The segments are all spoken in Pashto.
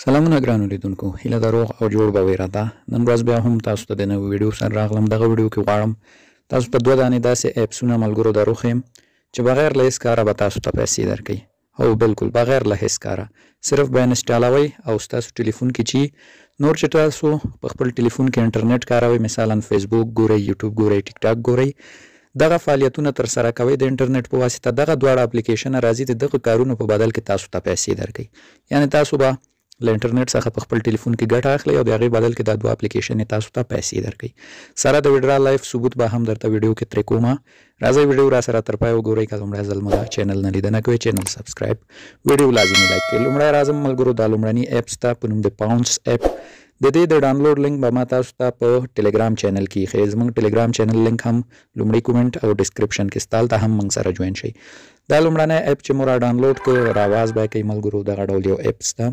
سلامونه ګرانو لیدونکو، هیله ده روغ او جوړ به وي راته. نن ورځ بیا هم تاسو ته د نوې ویډیو سره راغلم. دغه ویډیو کې غواړم تاسو ته 2 دانې داسې اپسونه ملګرو دروښیم چې بغیر له هیڅ کاره به تاسو ته پیسې درکوي. هو بالکل بغیر له هیڅ کاره، صرف به انسټالوئ او ستاسو ټلیفون کې چې نور چې تاسو په خپل ټلیفون کې انټرنیټ کاروئ، مثلا فیسبوک ګورئ، یوټیوب ګورئ، ټیک ټاک ګورئ، دغه فعالیتونه ترسره کوئ د انټرنیټ په واسطه. دغه دواړه اپلیکیشن راځي د دغه کارونو په بدل کې تاسو ته پیسې درکوي. یعنی تاسو به له انټرنیټ څخه په خپل ټلیفون کې ګټه اخلئ او د هغې بدل کې دا 2 اپلیکیشن تاسو ته پیسې درکوي. سره د ویډرا لایف ثبوت به هم درته ویډیو کې ترې کومه. راځئ ویډیو را سره تر پایه وګورئ. که لومړی ځل مو دا چینل نه لیدنه کوئ، چینل سبسکرایب، ویډیو لازمي لایک کړئ. لومړی راځم ملګرو دا لومړني اپس ته په نوم د پاونډس اپ. د دې د ډاونلوډ لینک به ما تاسو ته په ټلګرام چینل کې ایښی. زموږ ټلګرام چینل لینک هم لومړی کومنټ او ډسکرپشن کې سته، هلته هم موږ سره جوین شئ. دا لومړنی اپ چې مو را ډاونلوډ کړ راواز به کوي ملګرو، دغه ډول یو اپس ده.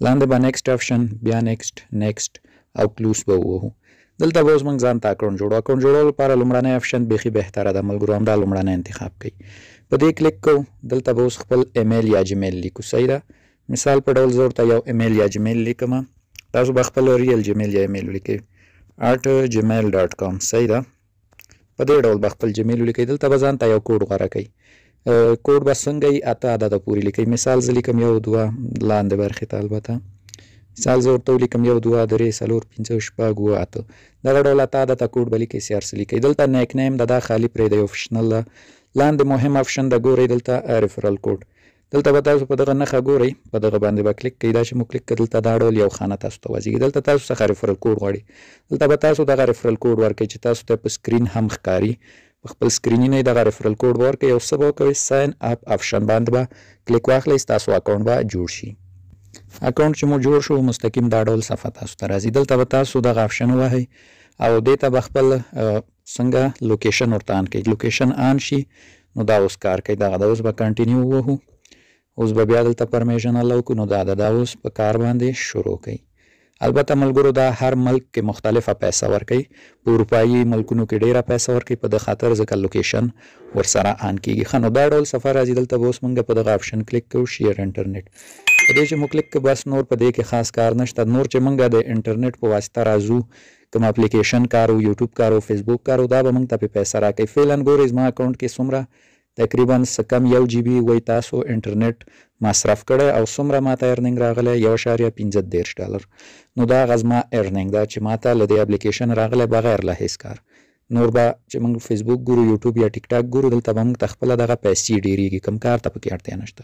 لاندې به نیکسټ آپشن، بیا نیکسټ او کلوز به ووهو. دلته به اوس موږ ځان ته اکاونټ جوړو. اکاونټ جوړولو لپاره لومړنی آپشن بیخي بهتره ده ملګرو، همدا لومړنی انتخاب کوئ. په دې کلیک کوو. دلته به اوس خپل ایمیل یا جیمیل لیکو. صحیح ده. مثال په ډول زه ورته یو ایمیل یا جیمیل لیکم. تاسو به خپل ریل جیمیل یا ایمیل ولیکئ @gmail.com. صحیح ده. په دې ډول به خپل جیمیل ولیکئ. دلته به ځان ته یو کوډ غوره کړئ. کوډ به څنګه یې 8 عدده پورې لیکئ. مثال زه لیکم 1 2 لاندې برخې ته البته. مثال زه ورته ولیکم 1 2 3 4 5 6 7 8. دغه ډول 8 عدده کوډ به لیکئ. CRC لیکئ. دلته نیک نیم دا خالي پرېږدئ، اپشنل ده. لاندې مهم آپشن ده، ګورئ دلته ریفرل کوډ. دلته به تاسو په دغه نښه ګورئ، په دغه باندې به کلیک کوئ. دا چې مو کلیک کړ دلته دا ډول یو خانه تاسو ته وځيږي. دلته تاسو څخه ریفرل کوډ غواړي. دلته به تاسو دغه ریفرل کوډ ورکړئ چې تاسو ته په سکرین هم ښکاري. په خپل سکرین نه دغه ریفرل کوډ به ورکړئ او څه به وکوئ، ساین اپ آپشن باندې به کلیک واخلئ. ستاسو اکاونټ به جوړ شي. اکاونټ چې مو جوړ شو مستقیم دا ډول صفحه تاسو ته راځي. دلته به تاسو دغه آپشن ووهئ او دې ته به خپل څنګه لوکیشن ورته آن کړئ. لوکیشن آن شي نو دا اوس کار کوي. دغه اوس به کنټینیو ووهو. اوس به بیا دلته پرمیشن الاو کړو. نو دا اوس په کار باندې شروع کوي. البته ملګرو دا هر ملک کې مختلفه پیسه ورکوي. په اروپایي ملکونو کې ډیره پیسه ورکوي په د خاطر ځکه لوکیشن ورسره آن کیږي. ښه نو دا ډول صفحه راځي. دلته به اوس موږ په دغه آپشن کلیک کوو، شیر انټرنیټ. په دې چې مو کلیک کړو بس نور په دې کې خاص کار نشته. نور چې موږ د انټرنیټ په واسطه راځو، کوم اپلیکیشن کارو، یوټیوب کارو، فیسبوک کارو، دا به موږ ته په پیسه راکوي. فعلا ګورئ زما اکاونټ کې څومره تقریبا څه کم 1 GB وای تاسو انټرنیټ مصرف کړی او څومره ماته ارننګ راغلی 1.15 ډالر. نو دا غزما ارننګ دا چې ماته له دې اپلیکیشن راغلی بغیر له هیڅ کار. نور به چې موږ فیسبوک ګورو، یوټیوب یا ټیک ټاک ګورو، دلته به موږ ته خپله دغه پیسې ډیریږي. کوم کار ته پکې اړتیا نشته.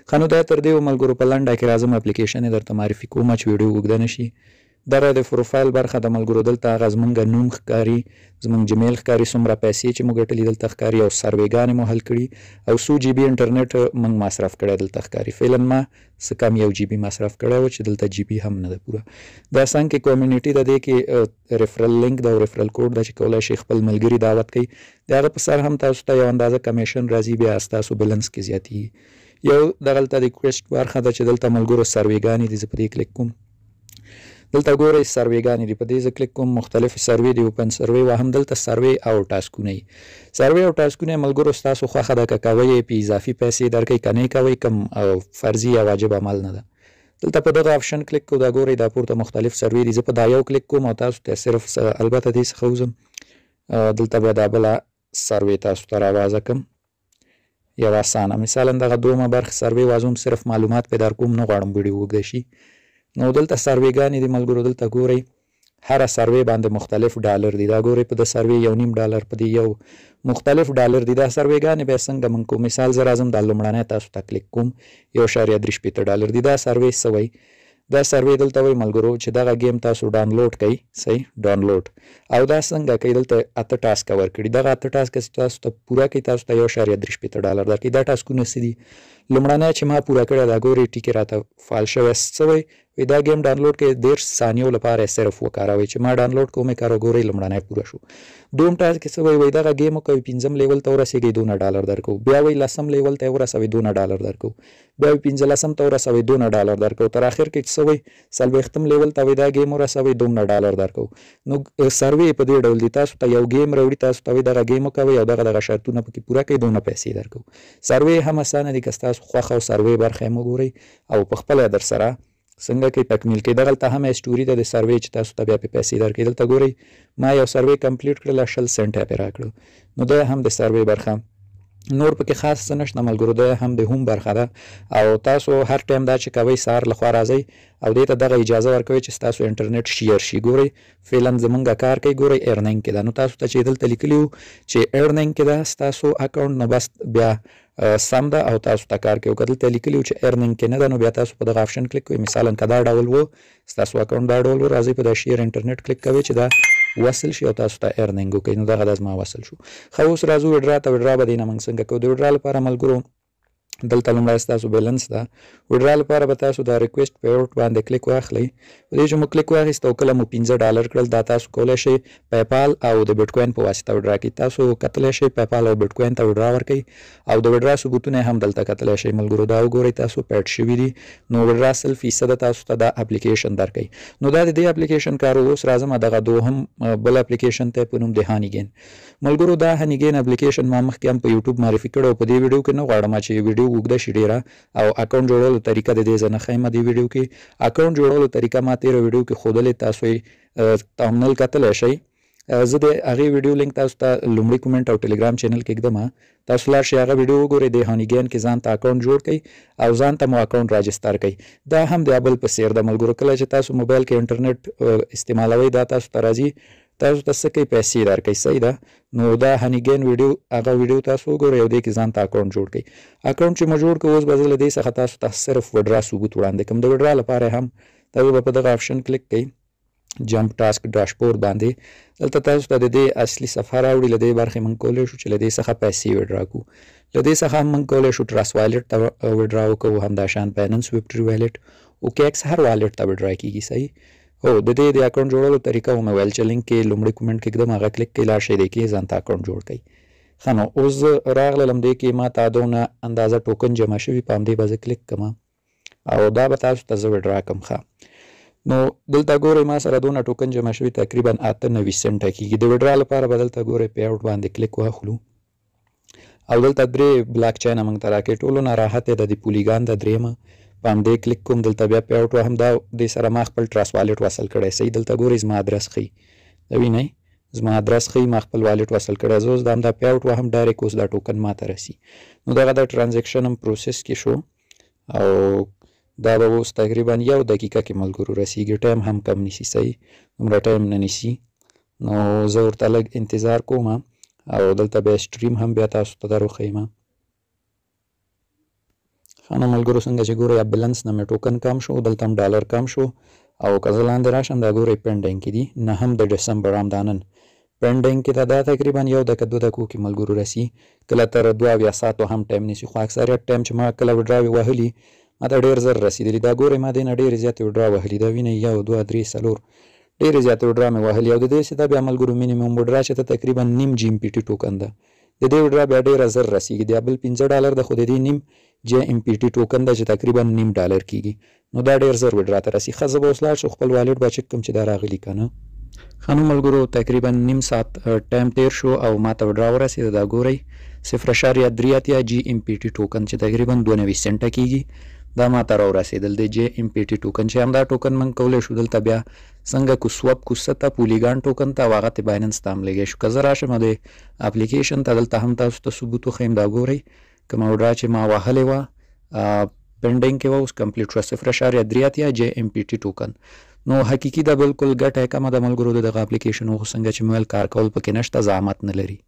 ښه نو دا تر دې ملګرو په لنډه کې راځم اپلیکیشن یې درته معرفي کومه چې ویډیو اوږده نه شي. دغه د پروفایل برخه د ملګرو دلته هغه زموږ نوم ښکاري، زموږ جیمیل ښکاري، څومره پیسې چې موږ ګټلي دلته ښکاري او سروېګانې مو حل کړي او څو GB انټرنیټ موږ مصرف کړی دلته ښکاري. فعلا ما څه کم 1 GB مصرف کړی و چې دلته GB هم نه ده پوره. دا څنګه کې کمیونټي ده، دې کې ریفرل لینک ده او ریفرل کوډ ده چې کولی شي خپل ملګري دعوت کوي. د هغه په سر هم تاسو ته یو اندازه کمیشن راځي، بیا ستاسو بیلنس کې زیاتېږي. یو دغلته د کویسټ برخه ده چې دلته ملګرو سروېګانې دي. زه په دې کلیک کوم. دلته ګورئ سروېګانې دي. په دې زه کلیک کوم. مختلفې سروې دي. اوپن سروې واهم. دلته سروې او ټاسکونه یي. سروې او ټاسکونه ملګرو ستاسو خوښه ده، که کوئ یې پې اضافي پیسې درکوي، که نه یې کوئ کوم فرضي یا واجب عمل نه ده. دلته په دغه آپشن کلیک کوو. دا ګورئ دا پورته مختلف سروې دي. زه په دا یو کلیک کوم او تاسو ته صرف البته دې څخه وځم. دلته به دا بله سروې تاسو ته راوازه کړم یو اسانه. مثلا دغه 2مه برخه سروې وازم، صرف معلومات پې در کوم، نه غواړم ویډیو اوږده شي. نو دلته سروېګانې دي ملګرو. دلته ګورئ هره سروې باندې مختلف ډالر دي. دا ګورئ په د سروې 1.5 ډالر، په دې یو مختلف ډالر دي. دا سروېګانې بیا څنګه موږ کوو. مثال زه راځم دا لومړنی تاسو ته کلیک کوم، 1.3 ډالر دي. دا سروې څه وایي؟ دا سروې دلته وایي ملګرو چې دغه ګیم تاسو ډاونلوډ کوئ. صحیح ډاونلوډ. او دا څنګه کوي؟ دلته 8 ټاسکه ورکړي. دغه 8 ټاسکه چې تاسو ته پوره کوي تاسو ته 1.3 ډالر درکوي. دا ټاسکونه څه دي؟ لومړنی چې ما پوره کړی دا ګورئ ټیکې راته فعال شوی. څه وایي؟ دا گیم ډاونلوډ کړئ 10 ثانیو لپاره صرف وکاروئ چې ما ډاونلوډ کوم کارو ګورئ لمړنی پوره شو دوم ټاسک کې څه وایي دغه گیم کوي 5م لیول ته ورسیږئ $2 درکو بیا وایي 10م لیول ته ورسوئ $2 درکو بیا وایي 15م ته ورسوئ $2 درکو تر اخر کې څه وایي 40م لیول ته دا گیم ورسوئ $2 درکو نو سروې په دې ډول دي تاسو ته یو گیم راوړي تاسو ته دغه گیم کوي او دغه شرطونه پکې پوره کړئ دونه پیسې درکو سروې هم اسانه دي که تاسو خوښه او سروې برخه مو ګورئ او په خپل در سره څنګه کې تکمیل کې دغلته هم اسټوري د سروې چې تاسو ته بیا په پیسې درکې دلته ګورئ ما یو سروې کمپلیټ کړل 0 سنټه پې راکړو نو دا هم د سروې برخه نور پکې خاص څه نشته ملګرو دا هم د هوم برخه ده او تاسو هر ټایم دا چې کوئ سهار لخوا راځئ او دې ته دغه اجازه ورکوئ چې ستاسو انټرنیټ شیر شي ګورئ فعلا زمونږ کار کوي ګورئ ارنینګ کې ده نو تاسو ته چې دلته لیکلي وو چې ارنینګ کې ده ستاسو اکاونټ نو بس بیا سم ده او تاسو ته کار کوي که دلته لیکلي وو چې ارنینګ کې نه ده نو بیا تاسو په دغه آپشن کلیک کوئ مثلا که دا ډول وو ستاسو اکاونټ دا ډول وو راځئ په دا شیر انټرنیټ کلیک کوئ چې دا وصل شي او تاسو ته ارنینګ وکړئ نو دغه زما وصل شو ښه اوس راځو وډرا ته وډرا به دې نه موږ څنګه کوو د وډرا لپاره ملګرو دلته لومړی ستاسو بیلنس ده وډرا لپاره به تاسو دا ریکویسټ پې آوټ باندې کلیک واخلئ په دې چې مو کلیک واخیست او کله مو $15 کړل دا تاسو کولی شئ پیپال او د بیټکوین په واسطه وډرا کړئ تاسو کتلی شئ پیپال او بیټکوین ته وډرا ورکړئ او د وډرا ثبوتونه هم دلته کتلی شئ ملګرو دا وګورئ تاسو پیډ شوي دي نو وډرا 100% تاسو ته دا اپلیکیشن درکوي نو دا د دې اپلیکیشن کارو اوس راځم دغه دوهم بل اپلیکیشن ته په نوم د هانیګین ملګرو دا هانیګین اپلیکیشن ما مخکې هم په یوټیوب معرفي کړی او په دې ویډیو کې نه غواړم چې ویډیو اوږده شي ډېره او اکاونټ جوړولو طریقه د دې زه نه ښیم دې ویډیو کې اکاونټ جوړولو طریقه ما تېره ویډیو کې ښودلې تاسو یې تامنل کتلی شئ زه د هغې ویډیو لینک تاسو ته لومړي کومنټ او ټلیګرام چینل کې ږدم تاسو لاړ شئ هغه ویډیو وګورئ د هانیګین کې ځان ته اکاونټ جوړ کړئ او ځان ته مو اکاونټ راجستر کړئ دا هم د ابل په څیر د ملګرو کله چې تاسو موبایل کې انټرنیټ استعمالوئ دا تاسو ته راځي تاسو ته څه کوي پیسې درکوي صحیح ده نو دا هانیګین ویډیو هغه ویډیو تاسو وګورئ او دې کې ځان ته اکاونټ جوړ کړئ اکاونټ چې مو جوړ کړو اوس به زه له دې څخه تاسو ته صرف وډرا ثبوت وړاندې کوم د وډرا لپاره هم تاسو به په دغه آپشن کلیک کړئ جمپ ټاسک ډاشبورډ باندې دلته تاسو ته د دې اصلي صفحه راوړي له دې برخې موږ کولی شو چې له دې څخه پیسې وډرا کړو له دې څخه هم موږ کولی شو ټرست والټ ته وډرا وکړو همداشان بایننس ویکټري والټ اوکیکس هر والټ ته وډرا کیږي صحیح هو د دې د اکاونټ جوړولو طریقه مو ویل چې لینک کې لومړی کومنټ کې ږدم هغه کلیک کړئ لاړ شئ دې کې ځان ته اکاونټ جوړ کړئ ښه نو اوس راغلم دې کې ما ته دونه اندازه ټوکن جمع شوي په همدې به زه کلیک کړم او دا به تاسو ته زه وډرا کړم ښه نو دلته ګورئ ما سره دونه ټوکن جمع شوي تقریبا 98 سنټه کېږي د وډرا لپاره به دلته ګورئ پې آوټ باندې کلیک واخلو او دلته 3 بلاک چینه موږ ته راکړي ټولو نه راحت یې د پولیګان د درېیمه په همدې کلیک کوم دلته بیا پې آوټ وهم دا دې سره ما خپل ټرست والټ وصل کړی صحیح دلته ګورئ زما ادرس ښیي دا وینئ زما ادرس ښیي ما خپل والټ وصل کړی زه اوس دا همدا پې آوټ وهم ډایرکټ اوس دا ټوکن ما ته رسي نو دغه د ټرانزیکشن هم پروسس کې شو او دا به اوس تقریبا 1 دقیقه کې ملګرو رسیږي ټایم هم کم نیسي صحیح دومره ټایم نه نیسي نو زه ورته لږ انتظار کوم او دلته بیا سټریم هم بیا تاسو ته در وښیم ښه نو ملګرو څنګه چې ګورئ بیلنس نه مې ټوکن کم شو دلته هم ډالر کم شو او که زه لاندې راشم دا ګورئ پینډینګ کې دي 9 د ډسمبر همدا نن پینډینګ کې دا تقریبا 1 دقیقه 2 دقیقو کې ملګرو رسي کله تر 2 ساعتو هم ټایم نیسي خو اکثریت ټایم چې ما کله وډراوې وهلي ما ته ډېر زر رسېدلي دا ګورئ ما دې نه ډېرې زیاتې وډرا وهلي دا وینئ 1 2 3 4 ډېرې زیاتې وډرا مې وهلي او د دې څخه بیا ملګرو مینیمم وډرا چې ته تقریبا نیم جی ام پی ټي ټوکن ده د دې وډرا بیا ډېره زر رسیږي د بل $15 ده خو د دې نیم جی ام پی ټي ټوکن ده چې تقریبا $0.5 کیږي نو دا ډېر زر وډرا ته رسي ښه زه به اوس لاړ شم خپل والټ به چک کړم چې دا راغلي که نه ښه نو ملګرو تقریبا نیم ساعت ټایم تیر شو او ما ته وډرا ورسېده دا ګورئ 0.3 جی ام پی ټي ټوکن چې تقریبا 92 سنټه کیږي دا ما ته راورسېدل د جی ام پی ټي ټوکن چې همدا ټوکن موږ کولی شو دلته بیا څنګه کو سوپ کو څه ته پولیګان ټوکن ته او هغه ته بایننس ته هم لګی شو که زه راشم د اپلیکیشن ته دلته هم تاسو ته ثبوت وښیم دا ګورئ کومه وډرا چې ما وهلې وه پینډینګ کې وه اوس کمپلیټ شوه 0.3 جی ام پی ټي ټوکن نو حقیقي ده بالکل ګټه یې کمه ده ملګرو د دغه اپلیکیشن څنګه چې موبایل کار کول پکې نشته زحمت نه لري